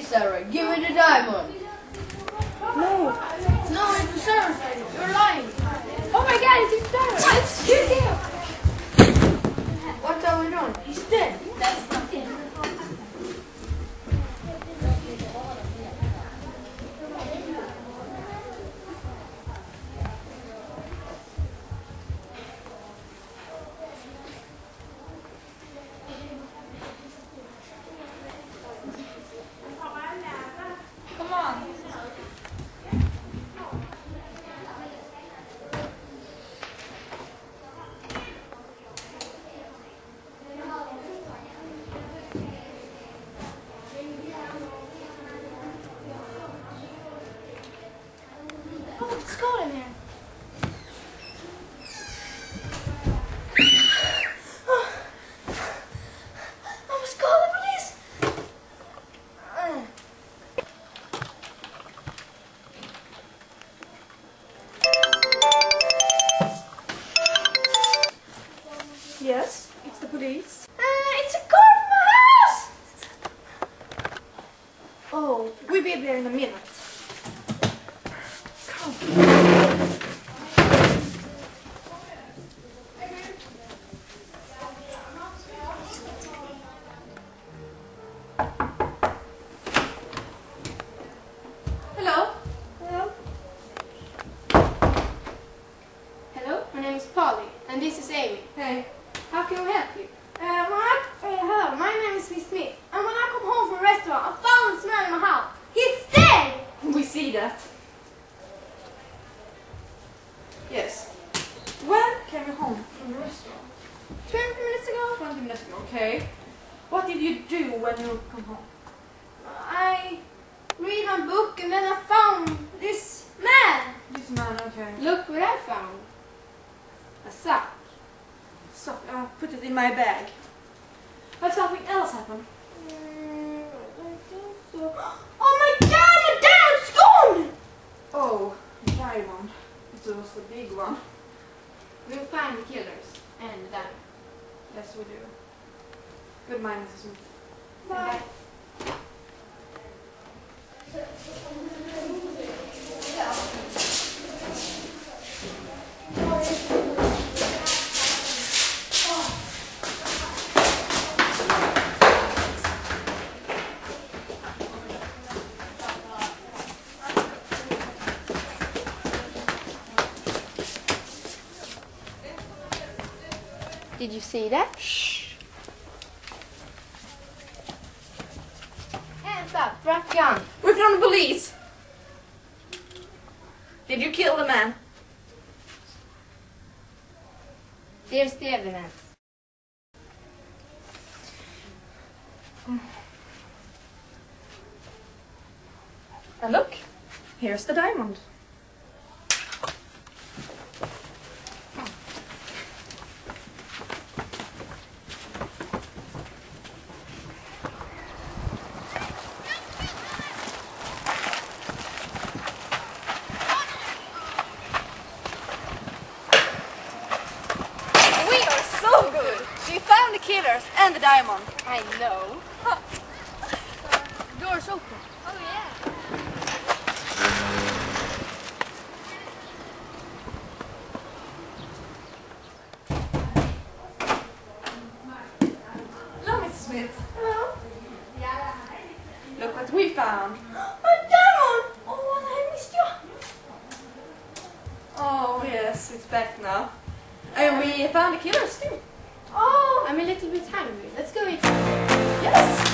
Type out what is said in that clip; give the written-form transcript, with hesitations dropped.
Sarah. Give me the diamond. No. No, it's the Sarah's diamond. You're lying. Oh my god, it's his diamond. Let's shoot him. What's going on? He's dead. That's not him. Come on. Oh, it's cold in here. I must call the police. Yes, it's the police. It's a car from my house. Oh, we'll be there in a minute. Come. Hello. Hello? Hello. My name is Polly, and this is Amy. Hey. How can we help you? Hello. My name is Miss Smith, and when I come home from a restaurant, I found a smell in my house. He's dead. We see that. Yes. When came you home from the restaurant? 20 minutes ago. 20 minutes ago, okay. What did you do when you come home? I read my book, and then I found this man. This man, okay. Look what I found. A sock. So, put it in my bag. Has something else happened? I think so. Oh my God! The diamond's gone. Oh, diamond. It was the big one. We'll find the killers and the diamond. Yes, we do. Goodbye, Mrs. Smith. Bye. Did you see that? Shh. Hands up, drop gun. We're from the police. Did you kill the man? There's the evidence. And look, here's the diamond. We are so good. We found the killers and the diamond. I know. Door's open. Oh yeah. Hello, Mrs. Smith. Hello. Look what we found. A diamond! Oh, I missed you. Oh yes, it's back now. And we found the killers too. Oh, I'm a little bit hungry. Let's go eat. Yes.